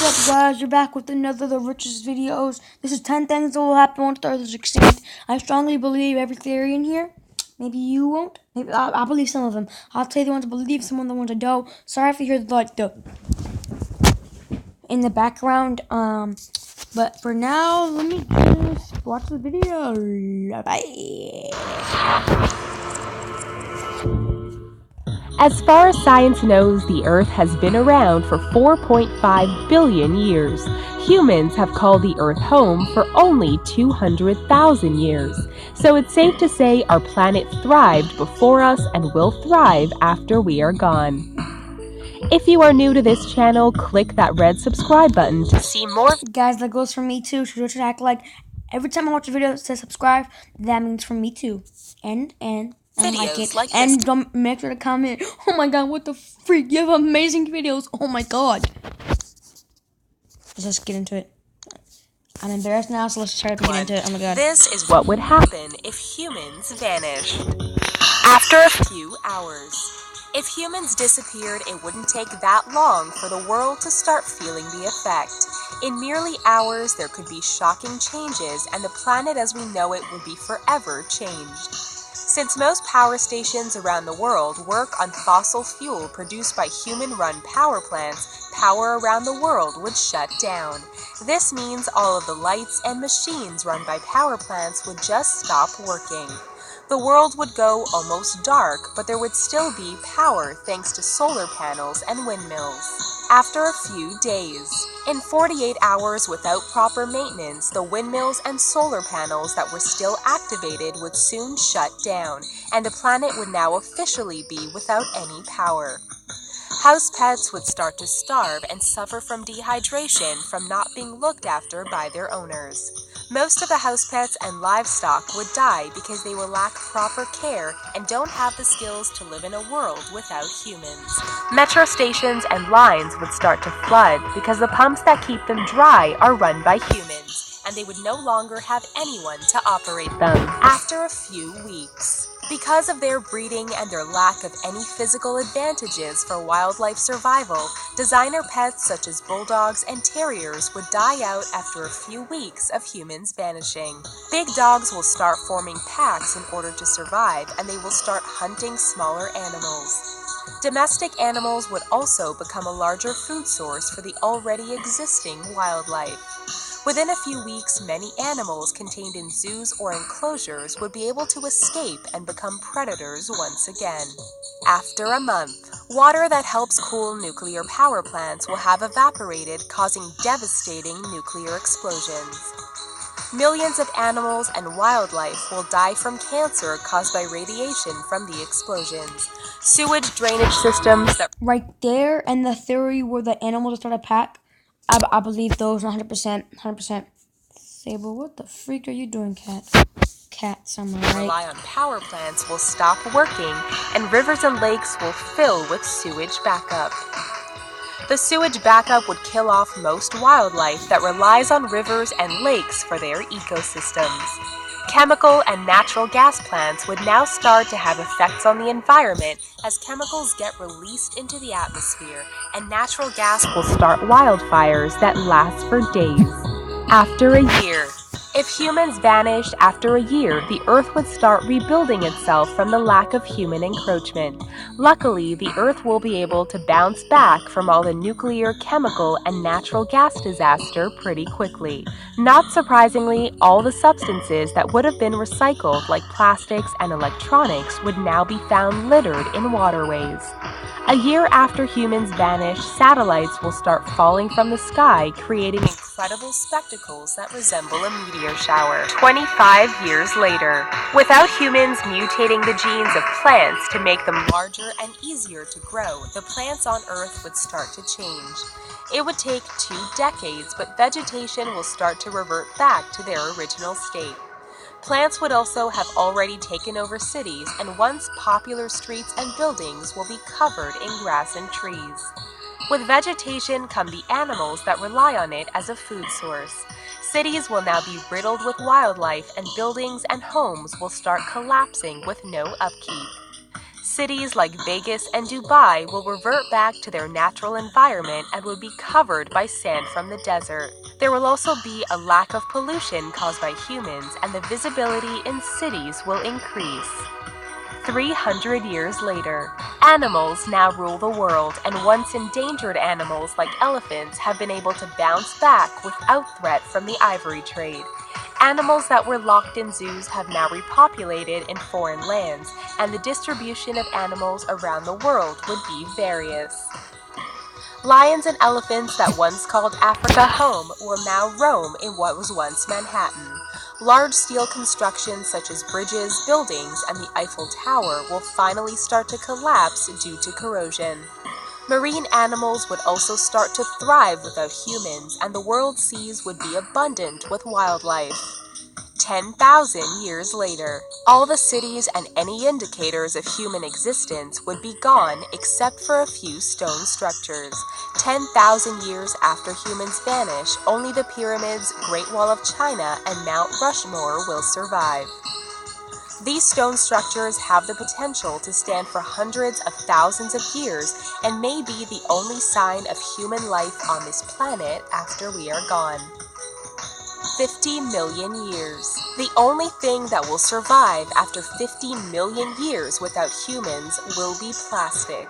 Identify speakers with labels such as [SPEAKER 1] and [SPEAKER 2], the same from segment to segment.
[SPEAKER 1] What's up, guys? You're back with another The Richest videos. This is 10 things that will happen once the Earth is extinct. I strongly believe every theory in here. Maybe you won't. Maybe I believe some of them. I'll tell you the ones I believe, some of the ones I don't. Sorry if you hear the in the background. But for now, let me just watch the video. Bye.
[SPEAKER 2] As far as science knows, the Earth has been around for 4.5 billion years. Humans have called the Earth home for only 200,000 years. So it's safe to say our planet thrived before us and will thrive after we are gone. If you are new to this channel, click that red subscribe button to see more.
[SPEAKER 1] Guys, that goes for me too. So just act like every time I watch a video that says subscribe, that means for me too. And
[SPEAKER 2] Videos
[SPEAKER 1] like it. And don't make sure to comment. Oh my god, what the freak? You have amazing videos. Oh my god. Let's just get into it. I'm embarrassed now, so let's try to get into it. Oh my god.
[SPEAKER 2] This is what would happen if humans vanished. After a few hours. If humans disappeared, it wouldn't take that long for the world to start feeling the effect. In merely hours, there could be shocking changes, and the planet as we know it would be forever changed. Since most power stations around the world work on fossil fuel produced by human-run power plants, power around the world would shut down. This means all of the lights and machines run by power plants would just stop working. The world would go almost dark, but there would still be power thanks to solar panels and windmills. After a few days, in 48 hours without proper maintenance, the windmills and solar panels that were still activated would soon shut down, and the planet would now officially be without any power. House pets would start to starve and suffer from dehydration from not being looked after by their owners. Most of the house pets and livestock would die because they will lack proper care and don't have the skills to live in a world without humans. Metro stations and lines would start to flood because the pumps that keep them dry are run by humans, and they would no longer have anyone to operate them. After a few weeks, because of their breeding and their lack of any physical advantages for wildlife survival, designer pets such as bulldogs and terriers would die out after a few weeks of humans vanishing. Big dogs will start forming packs in order to survive, and they will start hunting smaller animals. Domestic animals would also become a larger food source for the already existing wildlife. Within a few weeks, many animals contained in zoos or enclosures would be able to escape and become predators once again. After a month, water that helps cool nuclear power plants will have evaporated, causing devastating nuclear explosions. Millions of animals and wildlife will die from cancer caused by radiation from the explosions. Sewage drainage systems that
[SPEAKER 1] Right there, and the theory where the animals start a pack. I believe those 100%. Sable, what the freak are you doing, cat? Cat somewhere, right?
[SPEAKER 2] rely on power plants will stop working, and rivers and lakes will fill with sewage backup. The sewage backup would kill off most wildlife that relies on rivers and lakes for their ecosystems. Chemical and natural gas plants would now start to have effects on the environment as chemicals get released into the atmosphere, and natural gas will start wildfires that last for days. After a year, if humans vanished after a year, the Earth would start rebuilding itself from the lack of human encroachment. Luckily, the Earth will be able to bounce back from all the nuclear, chemical, and natural gas disaster pretty quickly. Not surprisingly, all the substances that would have been recycled, like plastics and electronics, would now be found littered in waterways. A year after humans vanish, satellites will start falling from the sky, creating incredible spectacles that resemble a meteor shower. 25 years later, without humans mutating the genes of plants to make them larger and easier to grow, the plants on Earth would start to change. It would take 2 decades, but vegetation will start to revert back to their original state. Plants would also have already taken over cities, and once popular streets and buildings will be covered in grass and trees. With vegetation come the animals that rely on it as a food source. Cities will now be riddled with wildlife, and buildings and homes will start collapsing with no upkeep. Cities like Vegas and Dubai will revert back to their natural environment and will be covered by sand from the desert. There will also be a lack of pollution caused by humans, and the visibility in cities will increase. 300 years later, animals now rule the world, and once endangered animals like elephants have been able to bounce back without threat from the ivory trade. Animals that were locked in zoos have now repopulated in foreign lands, and the distribution of animals around the world would be various. Lions and elephants that once called Africa home will now roam in what was once Manhattan. Large steel constructions such as bridges, buildings, and the Eiffel Tower will finally start to collapse due to corrosion. Marine animals would also start to thrive without humans, and the world's seas would be abundant with wildlife. 10,000 years later, all the cities and any indicators of human existence would be gone except for a few stone structures. 10,000 years after humans vanish, only the pyramids, Great Wall of China, and Mount Rushmore will survive. These stone structures have the potential to stand for hundreds of thousands of years and may be the only sign of human life on this planet after we are gone. 50 million years. The only thing that will survive after 50 million years without humans will be plastic.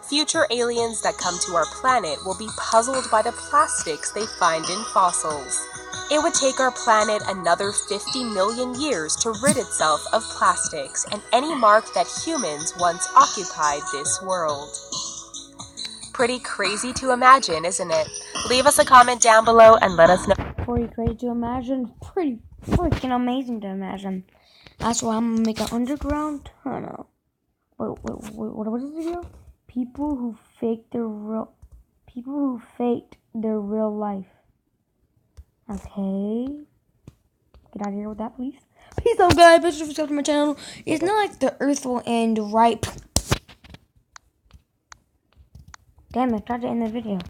[SPEAKER 2] Future aliens that come to our planet will be puzzled by the plastics they find in fossils. It would take our planet another 50 million years to rid itself of plastics and any mark that humans once occupied this world. Pretty crazy to imagine, isn't it? Leave us a comment down below and let us know.
[SPEAKER 1] Pretty crazy to imagine. Pretty freaking amazing to imagine. That's why I'm gonna make an underground tunnel. What is the video? People who faked their real life. Okay. Get out of here with that, please. Peace out, guys. Please subscribe to my channel. It's not like the earth will end right. Damn it, I tried to end the video.